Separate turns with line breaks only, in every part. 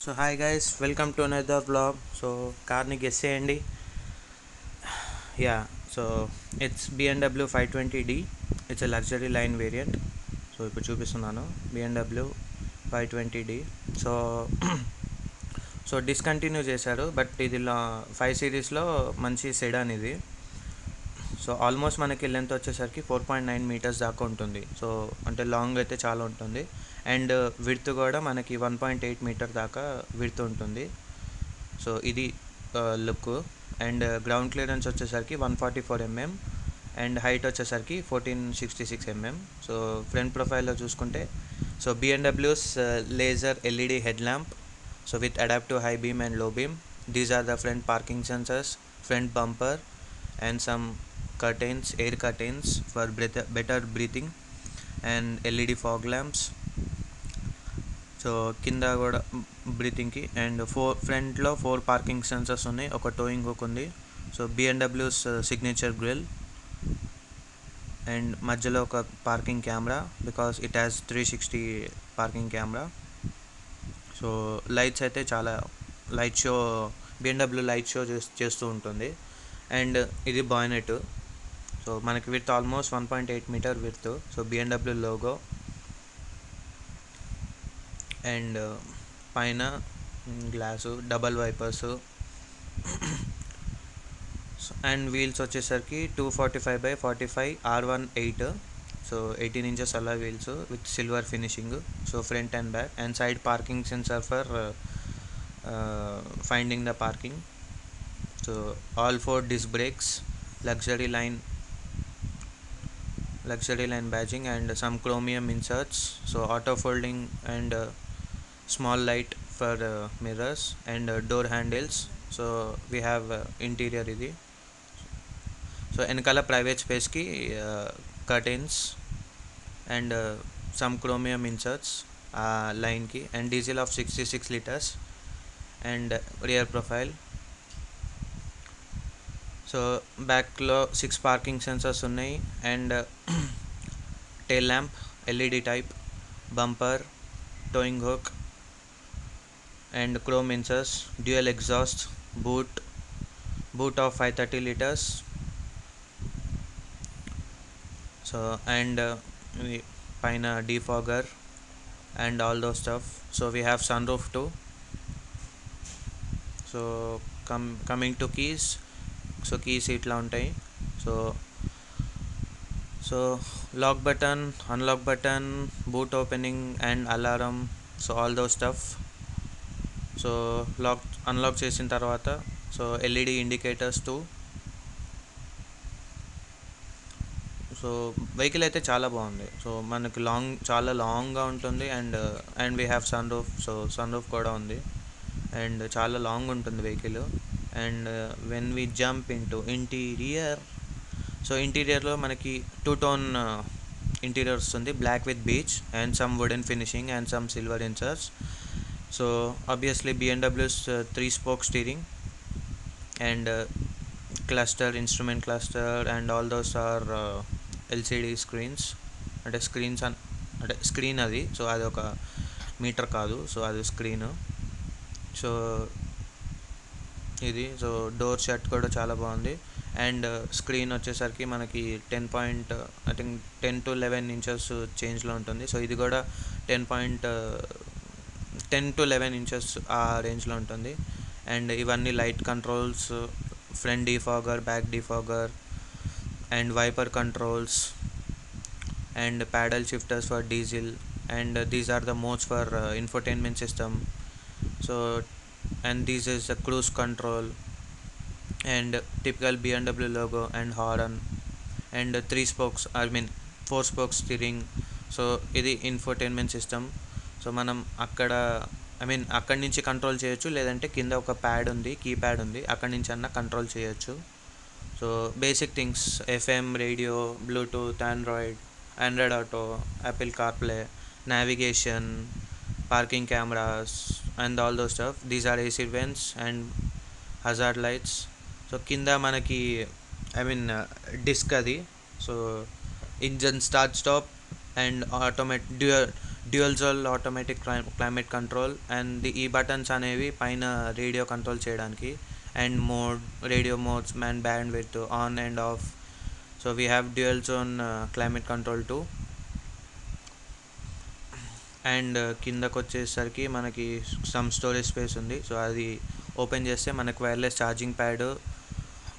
So hi guys, welcome to another blog. So కార్ని guess చేయండి. Yeah, so it's BMW 520D. It's a luxury line variant. So ఇప్పుడు చూపిస్తున్నాను BMW 520D. So so discontinue చేశారు, but ఇది 5 సిరీస్లో మంచి sedan ఇది. సో ఆల్మోస్ట్ మనకి లెంత్ వచ్చేసరికి 4.9 మీటర్స్ దాకా ఉంటుంది. సో అంటే లాంగ్ అయితే చాలా ఉంటుంది. అండ్ విడ్త్ కూడా మనకి 1.8 మీటర్ దాకా విడ్త్ ఉంటుంది. సో ఇది లుక్. అండ్ గ్రౌండ్ క్లియరెన్స్ వచ్చేసరికి 144 mm అండ్ హైట్ వచ్చేసరికి 1466 mm. సో ఫ్రంట్ ప్రొఫైల్లో చూసుకుంటే, so BMW's laser LED head lamp, so with adaptive high beam and low beam. These are the front parking sensors, front bumper and some curtains, air curtains for better breathing, and LED fog lamps. So కింద కూడా బ్రీతింగ్కి. And ఫ్రంట్లో 4 parking sensors ఉన్నాయి, ఒక towing hook ఉంది. So BMW's signature grille, and మధ్యలో ఒక parking camera because it has 360 parking camera. So lights అయితే చాలా light show, BMW light show చేస్తూ ఉంటుంది. అండ్ ఇది బాయ్నెట్. సో మనకి width almost 1.8 meter width. So BMW logo. And పైన glass, double wipers. And wheels వచ్చేసరికి 245/45 R18. సో 18 inches అలా wheels with silver finishing. So front and back. And side parking censor for finding the parking. So all 4 disc brakes, luxury line badging, and some chromium inserts. So auto folding and small light for mirrors and door handles. So we have interior idi. So enkala private space ki curtains and some chromium inserts line ki, and diesel of 66 liters and rear profile. So బ్యాక్లో 6 parking sensors ఉన్నాయి. And tail lamp, LED type, bumper, towing hook, and chrome inserts, dual exhaust, boot of 530 liters. So and పైన defogger and all those stuff. So we have sun roof too. So coming to keys. So keys ఇట్లా ఉంటాయి. So lock button, unlock button, boot opening and alarm. So all those stuff. So unlock చేసిన తర్వాత so LED indicators two. So vehicle అయితే చాలా బాగుంది. So మనకి చాలా లాంగ్గా ఉంటుంది. And we have sun roof. So sun roof కూడా ఉంది. అండ్ చాలా లాంగ్ ఉంటుంది vehicle. And when we jump into interior, so ఇంటీరియర్లో మనకి 2-tone ఇంటీరియర్ వస్తుంది, black with beige and some wooden finishing and some silver inserts. So obviously BMW's 3-spoke steering and cluster, instrument cluster, and all those are LCD screens. అంటే screen అది. So అది ఒక metre కాదు, so అది screen. So ఇది. So door shut కూడా చాలా బాగుంది. అండ్ స్క్రీన్ వచ్చేసరికి మనకి 10 to 11 inches చేంజ్లో ఉంటుంది. సో ఇది కూడా 10 to 11 inches ఆ రేంజ్లో ఉంటుంది. అండ్ ఇవన్నీ light controls, front defogger, back defogger, and wiper controls, and paddle shifters for diesel. And these are the modes for infotainment system. So and this is the cruise control and typical BMW logo and horn and 4-spoke steering. So ఇది infotainment system. So మనం అక్కడి నుంచి control చేయొచ్చు, లేదంటే కింద ఒక pad ఉంది, keypad ఉంది, అక్కడి నుంచి అన్న కంట్రోల్ చేయొచ్చు. So basic things, FM radio, Bluetooth, Android auto, Apple CarPlay, navigation, parking cameras and all those stuff. These are AC vents and hazard lights. So కింద మనకి డిస్క్ అది. So engine start stop and dual zone automatic climate control, and ఈ buttons అనేవి పైన radio control చేయడానికి, and radio modes and band with on and off. So we have dual zone climate control too. And కిందకు వచ్చేసరికి మనకి some storage space ఉంది. So అది open చేస్తే మనకు వైర్లెస్ ఛార్జింగ్ ప్యాడ్,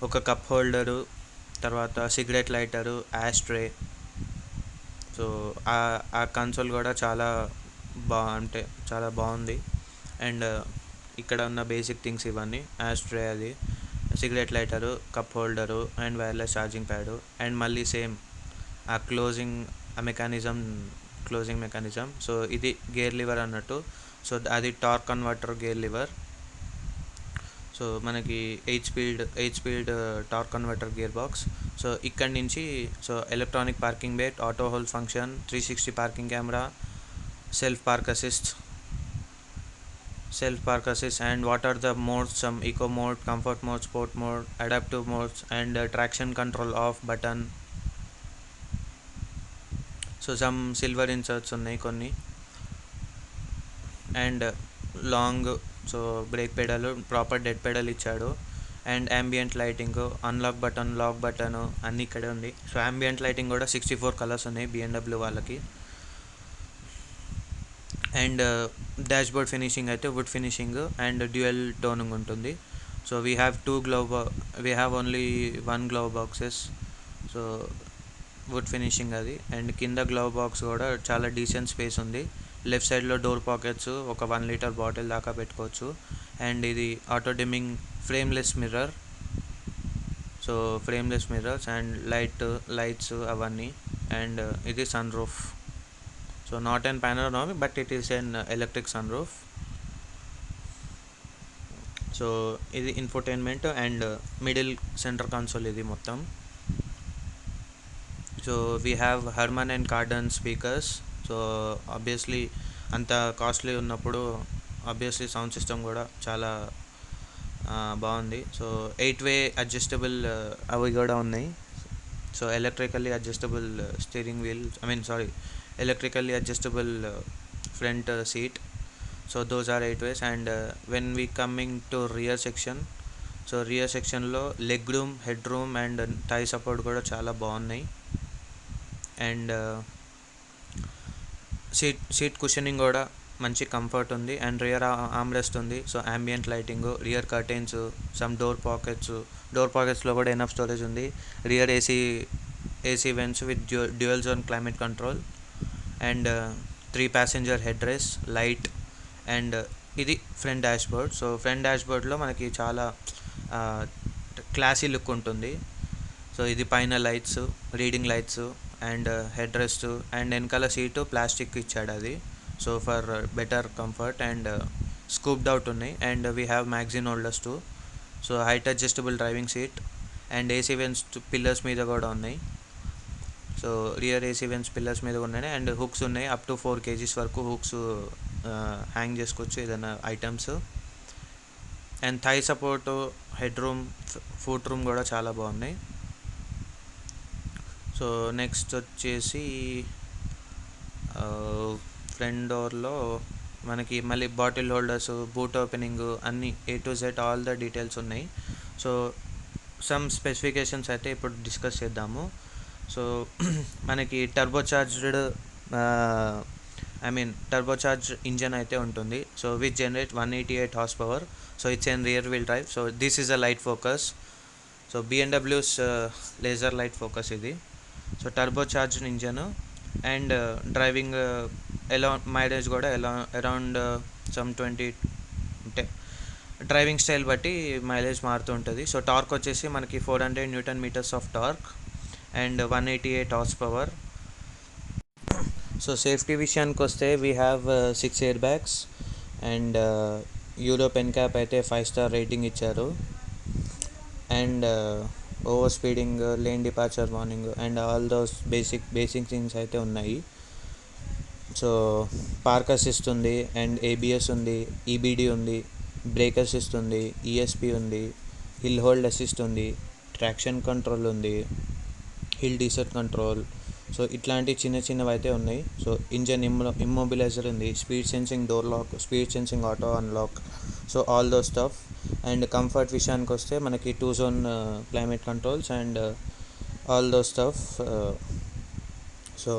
ఒక కప్ హోల్డరు, తర్వాత సిగరెట్ లైటరు, యాస్ట్రే. సో ఆ కన్సోల్ కూడా అంటే చాలా బాగుంది. అండ్ ఇక్కడ ఉన్న బేసిక్ థింగ్స్ ఇవన్నీ: యాస్ట్రే, అది cigarette lighter, cup holder, and wireless charging pad, and మళ్ళీ సేమ్ ఆ క్లోజింగ్ మెకానిజం. సో ఇది గేర్ లివర్ అన్నట్టు. సో అది torque converter gear lever. So మనకి 8 speed torque converter gear box. So ఇక్కడి నుంచి so electronic parking bait, auto hold function, 360 parking camera, self park assist, and what are the modes: some eco mode, comfort mode, sport mode, adaptive modes, and traction control off button. So some silver inserts ఉన్నాయి కొన్ని, and long so brake pedal, proper dead pedal ఇచ్చాడు, and ambient lighting, unlock button, lock button అన్నీ ఇక్కడే ఉంది. So ambient lighting కూడా 64 colours ఉన్నాయి BMW వాళ్ళకి. And dashboard finishing అయితే wood finishing and dual toning ఉంటుంది. So we have only 1 glove boxes. So wood finishing అది. అండ్ కింద గ్లవ్ బాక్స్ కూడా చాలా డీసెంట్ స్పేస్ ఉంది. లెఫ్ట్ సైడ్లో డోర్ పాకెట్స్, ఒక 1 లీటర్ బాటిల్ దాకా పెట్టుకోవచ్చు. అండ్ ఇది auto dimming frameless mirror. So frameless mirrors and lights అవన్నీ. అండ్ ఇది sun roof. So not an panoramic, but it is an electric sunroof. So ఇది infotainment and middle centre console ఇది మొత్తం. So we have Harman and Kardon speakers. So obviously అంత costly ఉన్నప్పుడు obviously sound system కూడా చాలా బాగుంది. So 8-way adjustable అవి కూడా ఉన్నాయి. So electrically adjustable steering wheel, electrically adjustable front seat. So those are 8 ways. And when we coming to rear section, so rear section లో leg room, head room and thigh support కూడా చాలా బాగున్నాయి. And seat cushioning కూడా మంచి comfort ఉంది. And rear armrest ఉంది. So ambient lighting, rear curtains, some door పాకెట్స్లో కూడా ఎనఫ్ స్టోరేజ్ ఉంది. Rear AC vents with dual zone climate control, and 3 passenger head rest, light. And ఇది ఫ్రంట్ డాష్బోర్డ్. సో ఫ్రంట్ డాష్బోర్డ్లో మనకి చాలా classy look ఉంటుంది. So ఇది పైన lights, reading lights and head rest, and వెనకాల సీటు ప్లాస్టిక్ ఇచ్చాడు అది. So for better comfort, and scooped out ఉన్నాయి. And we have magazine holders too. So height adjustable driving seat, and AC vents pillars మీద కూడా ఉన్నాయి. So rear AC vents pillars మీద ఉన్నాయి. And hooks ఉన్నాయి, up to 4 kgs వరకు hooks hang చేసుకోవచ్చు ఏదైనా items. And thigh support, head room, foot room కూడా చాలా బాగున్నాయి. సో నెక్స్ట్ వచ్చేసి ఫ్రంట్ డోర్లో మనకి మళ్ళీ బాటిల్ హోల్డర్స్, బూట్ ఓపెనింగ్ అన్నీ A to Z all the details ఉన్నాయి. సో సమ్ స్పెసిఫికేషన్స్ అయితే ఇప్పుడు డిస్కస్ చేద్దాము. సో మనకి టర్బోచార్జ్డ్ ఇంజన్ అయితే ఉంటుంది. So which generate 188 horsepower. So it's an rear wheel drive. So this is a light focus. So BMW's laser light focus ఇది. So turbocharged engine and driving mileage కూడా around some 20, అంటే driving style బట్టి mileage మారుతూ ఉంటుంది. So torque వచ్చేసి మనకి 400 Nm of torque and 188 horsepower. So safety విషయానికి వస్తే we have 6 air bags, and euro NCAP అయితే 5 star రేటింగ్ ఇచ్చారు. And over speeding, lane departure warning and all those basic things అయితే ఉన్నాయి. సో పార్క్ అసిస్ట్ ఉంది, and ABS ఉంది, EBD ఉంది, brake assist ఉంది, ESP ఉంది, హిల్ హోల్డ్ అసిస్ట్ ఉంది, ట్రాక్షన్ కంట్రోల్ ఉంది, హిల్ డీసెట్ కంట్రోల్, సో ఇట్లాంటి చిన్న చిన్నవి అయితే ఉన్నాయి. సో ఇంజన్ ఇమ్మొబిలైజర్ ఉంది, speed sensing door lock, speed sensing auto unlock, so all those stuff. And comfort విషయానికి వస్తే మనకి 2 zone climate controls and all those stuff. So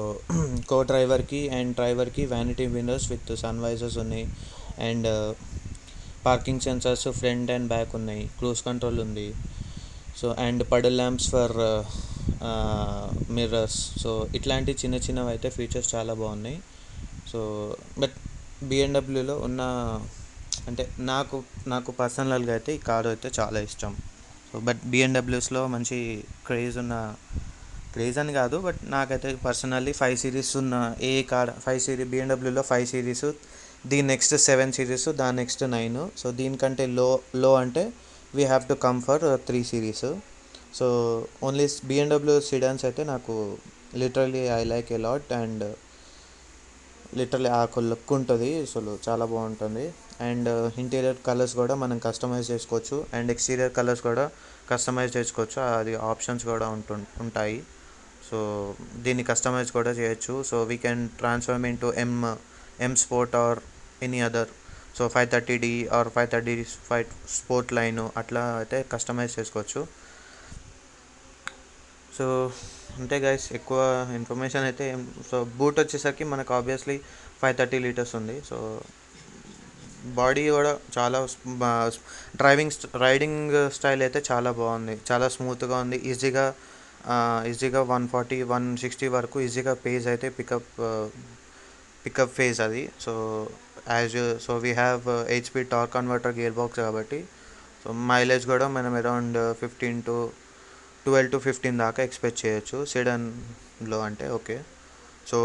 co డ్రైవర్కి అండ్ డ్రైవర్కి vanity windows with sun visors ఉన్నాయి. And parking sensors front and back ఉన్నాయి, cruise control ఉంది. So and puddle lamps for mirrors. So ఇట్లాంటి చిన్న చిన్నవి అయితే ఫీచర్స్ చాలా బాగున్నాయి. సో బట్ బిఎండబ్ల్యూలో ఉన్న అంటే నాకు పర్సనల్గా అయితే ఈ కారు అయితే చాలా ఇష్టం. సో బట్ బిఎండబ్ల్యూస్లో మంచి క్రేజ్ అని కాదు, బట్ నాకైతే పర్సనల్లీ 5 సిరీస్ ఉన్న ఏ కార్, 5 సిరీస్ బిఎండబ్ల్యూలో 5 సిరీస్, దీని నెక్స్ట్ 7 సిరీస్, దాని నెక్స్ట్ 9. సో దీనికంటే లో అంటే we have to come for 3 series. So only BMW sedans అయితే నాకు literally I like a lot. And literally ఆ లుక్ ఉంటుంది, అసలు చాలా బాగుంటుంది. అండ్ ఇంటీరియర్ కలర్స్ కూడా మనం కస్టమైజ్ చేసుకోవచ్చు, అండ్ ఎక్స్టీరియర్ కలర్స్ కూడా కస్టమైజ్ చేసుకోవచ్చు, అది ఆప్షన్స్ కూడా ఉంటాయి. సో దీన్ని కస్టమైజ్ కూడా చేయొచ్చు. So we can transform in to M sport or any other. So 530D or 530 sport line అట్లా అయితే కస్టమైజ్ చేసుకోవచ్చు. సో అంతే గైస్, ఎక్కువ ఇన్ఫర్మేషన్ అయితే సో బూట్ వచ్చేసరికి మనకు ఆబ్వియస్లీ 530 లీటర్స్ ఉంది. సో బాడీ కూడా చాలా రైడింగ్ స్టైల్ అయితే చాలా బాగుంది, చాలా స్మూత్గా ఉంది. ఈజీగా 140 160 వరకు ఈజీగా పేజ్ అయితే పికప్ ఫేజ్ అది. So so we have 8 speed torque converter gear box కాబట్టి సో మైలేజ్ కూడా మనం అరౌండ్ 12 to 15 దాకా ఎక్స్పెక్ట్ చేయొచ్చు సెడాన్లో అంటే. Okay, so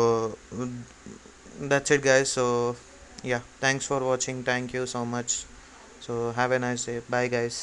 that's it guys. So yeah, thanks for watching, thank you so much. So have a nice day, bye guys.